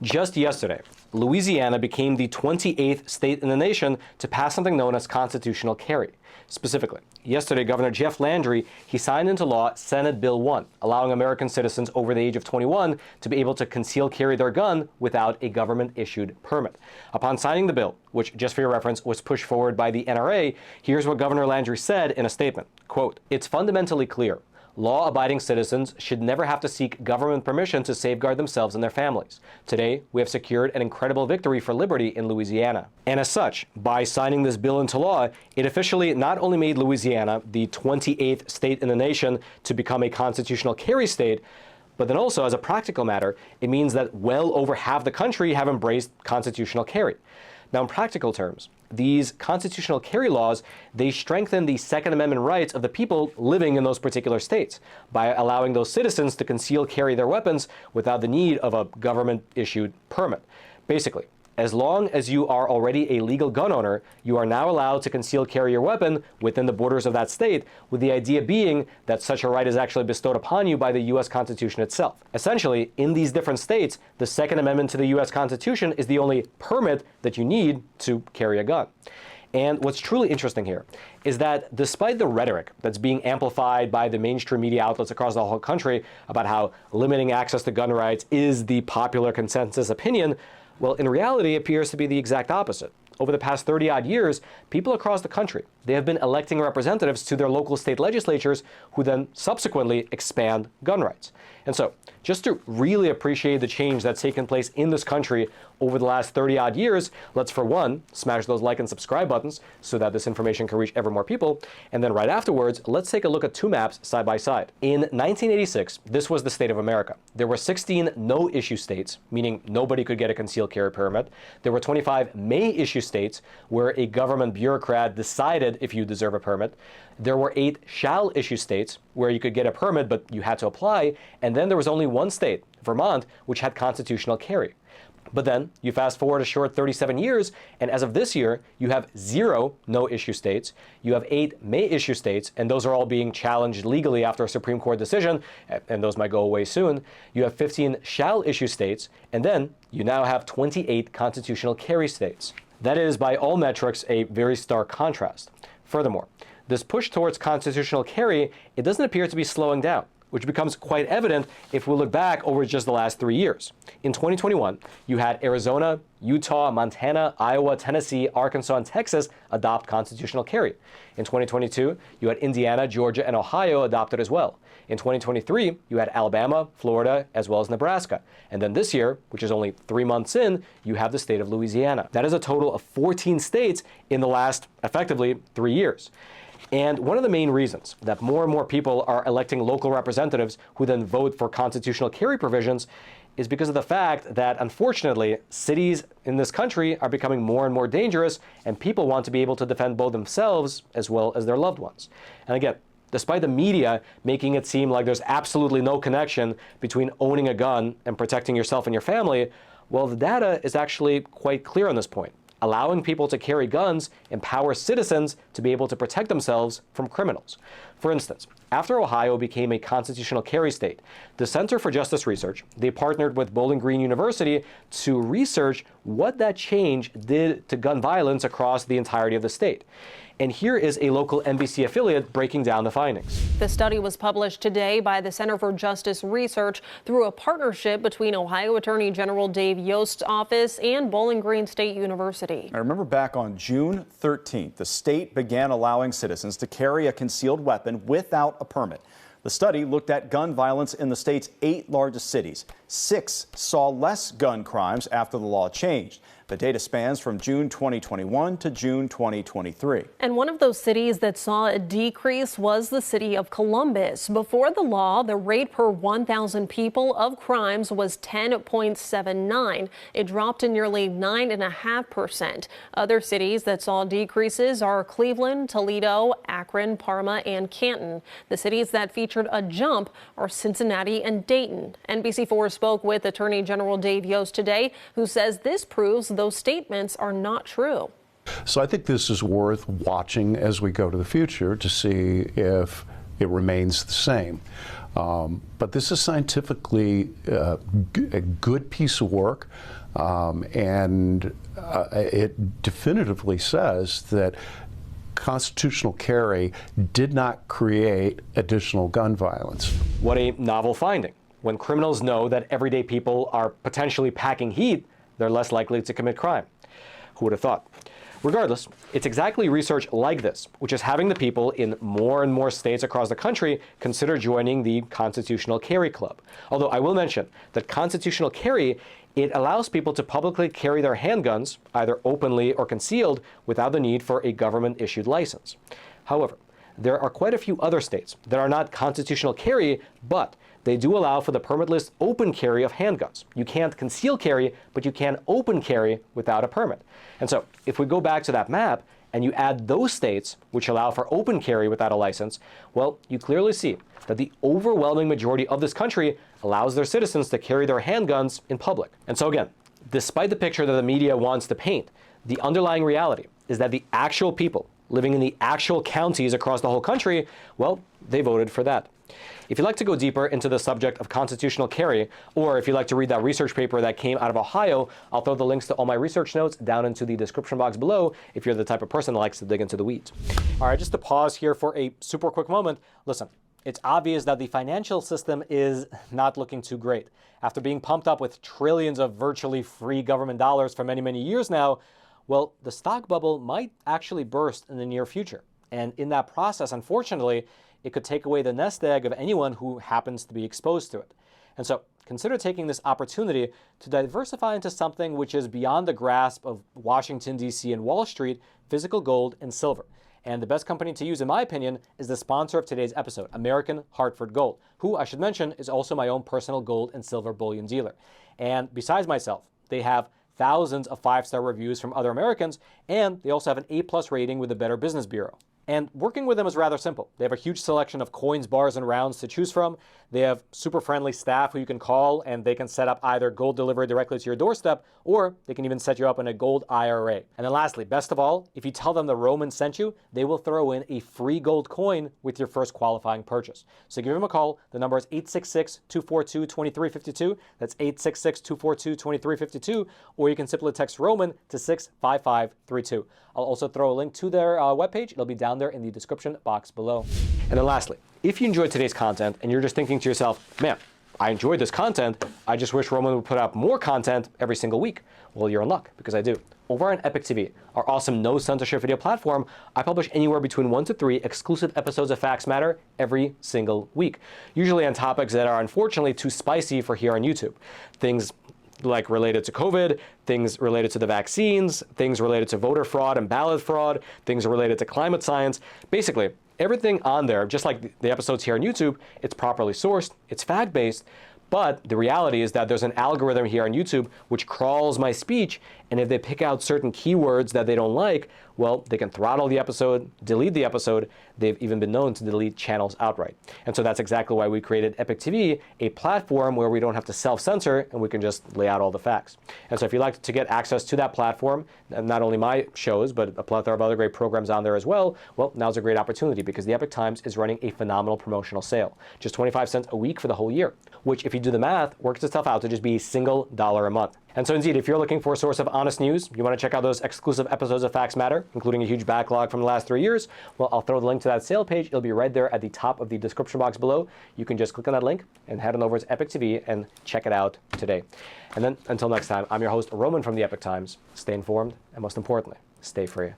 Just yesterday, Louisiana became the 28th state in the nation to pass something known as constitutional carry. Specifically, yesterday, Governor Jeff Landry, he signed into law Senate Bill 1, allowing American citizens over the age of 21 to be able to conceal carry their gun without a government-issued permit. Upon signing the bill, which, just for your reference, was pushed forward by the NRA, here's what Governor Landry said in a statement, quote, "It's fundamentally clear. Law-abiding citizens should never have to seek government permission to safeguard themselves and their families. Today, we have secured an incredible victory for liberty in Louisiana." And as such, by signing this bill into law, it officially not only made Louisiana the 28th state in the nation to become a constitutional carry state, but then also, as a practical matter, it means that well over half the country have embraced constitutional carry. Now, in practical terms, these constitutional carry laws, they strengthen the Second Amendment rights of the people living in those particular states by allowing those citizens to conceal carry their weapons without the need of a government-issued permit. Basically, as long as you are already a legal gun owner, you are now allowed to conceal carry your weapon within the borders of that state, with the idea being that such a right is actually bestowed upon you by the U.S. Constitution itself. Essentially, in these different states, the Second Amendment to the U.S. Constitution is the only permit that you need to carry a gun. And what's truly interesting here is that despite the rhetoric that's being amplified by the mainstream media outlets across the whole country about how limiting access to gun rights is the popular consensus opinion, well, in reality, it appears to be the exact opposite. Over the past 30-odd years, people across the country, they have been electing representatives to their local state legislatures who then subsequently expand gun rights. And so, just to really appreciate the change that's taken place in this country over the last 30-odd years, let's, for one, smash those like and subscribe buttons so that this information can reach ever more people. And then right afterwards, let's take a look at two maps side by side. In 1986, this was the state of America. There were 16 no-issue states, meaning nobody could get a concealed carry permit. There were 25 may-issue states where a government bureaucrat decided if you deserve a permit. There were 8 shall-issue states where you could get a permit, but you had to apply. And then there was only one state, Vermont, which had constitutional carry. But then you fast forward a short 37 years, and as of this year, you have 0 no-issue states. You have 8 may-issue states, and those are all being challenged legally after a Supreme Court decision, and those might go away soon. You have 15 shall-issue states, and then you now have 28 constitutional carry states. That is, by all metrics, a very stark contrast. Furthermore, this push towards constitutional carry, it doesn't appear to be slowing down, which becomes quite evident if we look back over just the last 3 years. In 2021, you had Arizona, Utah, Montana, Iowa, Tennessee, Arkansas, and Texas adopt constitutional carry. In 2022, you had Indiana, Georgia, and Ohio adopted as well. In 2023, you had Alabama, Florida, as well as Nebraska. And then this year, which is only 3 months in, you have the state of Louisiana. That is a total of 14 states in the last, effectively, 3 years. And one of the main reasons that more and more people are electing local representatives who then vote for constitutional carry provisions is because of the fact that, unfortunately, cities in this country are becoming more and more dangerous, and people want to be able to defend both themselves as well as their loved ones. And again, despite the media making it seem like there's absolutely no connection between owning a gun and protecting yourself and your family, well, the data is actually quite clear on this point. Allowing people to carry guns empowers citizens to be able to protect themselves from criminals. For instance, after Ohio became a constitutional carry state, the Center for Justice Research, they partnered with Bowling Green University to research what that change did to gun violence across the entirety of the state. And here is a local NBC affiliate breaking down the findings. The study was published today by the Center for Justice Research through a partnership between Ohio Attorney General Dave Yost's office and Bowling Green State University. I remember back on June 13th, the state began allowing citizens to carry a concealed weapon without a permit. The study looked at gun violence in the state's 8 largest cities. 6 saw less gun crimes after the law changed. The data spans from June 2021 to June 2023. And one of those cities that saw a decrease was the city of Columbus. Before the law, the rate per 1,000 people of crimes was 10.79. It dropped to nearly 9.5%. Other cities that saw decreases are Cleveland, Toledo, Akron, Parma, and Canton. The cities that featured a jump are Cincinnati and Dayton. NBC4 spoke with Attorney General Dave Yost today, who says this proves those statements are not true. So I think this is worth watching as we go to the future to see if it remains the same. But this is scientifically a good piece of work, and it definitively says that constitutional carry did not create additional gun violence. What a novel finding. When criminals know that everyday people are potentially packing heat, they're less likely to commit crime. Who would have thought? Regardless, it's exactly research like this, which is having the people in more and more states across the country consider joining the Constitutional Carry Club. Although I will mention that constitutional carry, it allows people to publicly carry their handguns, either openly or concealed, without the need for a government-issued license. However, there are quite a few other states that are not constitutional carry, but they do allow for the permitless open carry of handguns. You can't conceal carry, but you can open carry without a permit. And so if we go back to that map and you add those states which allow for open carry without a license, well, you clearly see that the overwhelming majority of this country allows their citizens to carry their handguns in public. And so again, despite the picture that the media wants to paint, the underlying reality is that the actual people living in the actual counties across the whole country, well, they voted for that. If you'd like to go deeper into the subject of constitutional carry, or if you'd like to read that research paper that came out of Ohio, I'll throw the links to all my research notes down into the description box below if you're the type of person that likes to dig into the weeds. All right, just to pause here for a super quick moment. Listen, it's obvious that the financial system is not looking too great. After being pumped up with trillions of virtually free government dollars for many, many years now, well, the stock bubble might actually burst in the near future. And in that process, unfortunately, it could take away the nest egg of anyone who happens to be exposed to it. And so consider taking this opportunity to diversify into something which is beyond the grasp of Washington, D.C. and Wall Street, physical gold and silver. And the best company to use, in my opinion, is the sponsor of today's episode, American Hartford Gold, who, I should mention, is also my own personal gold and silver bullion dealer. And besides myself, they have thousands of 5-star reviews from other Americans, and they also have an A+ rating with the Better Business Bureau. And working with them is rather simple. They have a huge selection of coins, bars, and rounds to choose from. They have super friendly staff who you can call, and they can set up either gold delivery directly to your doorstep, or they can even set you up in a gold IRA. And then lastly, best of all, if you tell them the Roman sent you, they will throw in a free gold coin with your first qualifying purchase. So give them a call. The number is 866-242-2352. That's 866-242-2352. Or you can simply text Roman to 65532. I'll also throw a link to their webpage. It'll be down there in the description box below. And then lastly, if you enjoyed today's content and you're just thinking to yourself, man, I enjoyed this content, I just wish Roman would put out more content every single week. Well, you're in luck, because I do. Over on Epoch TV, our awesome no censorship video platform, I publish anywhere between 1 to 3 exclusive episodes of Facts Matter every single week, usually on topics that are unfortunately too spicy for here on YouTube. Things like related to COVID, things related to the vaccines, things related to voter fraud and ballot fraud, things related to climate science. Basically, everything on there, just like the episodes here on YouTube, it's properly sourced, it's fact-based, but the reality is that there's an algorithm here on YouTube which crawls my speech, and if they pick out certain keywords that they don't like, well, they can throttle the episode, delete the episode. They've even been known to delete channels outright. And so that's exactly why we created Epoch TV, a platform where we don't have to self-censor and we can just lay out all the facts. And so if you'd like to get access to that platform, and not only my shows, but a plethora of other great programs on there as well, well, now's a great opportunity because the Epoch Times is running a phenomenal promotional sale. Just 25 cents a week for the whole year, which if you do the math, works itself out to just be $1 a month. And so indeed, if you're looking for a source of honest news, you want to check out those exclusive episodes of Facts Matter, including a huge backlog from the last 3 years, well, I'll throw the link to that sale page. It'll be right there at the top of the description box below. You can just click on that link and head on over to Epoch TV and check it out today. And then until next time, I'm your host, Roman from the Epoch Times. Stay informed, and most importantly, stay free.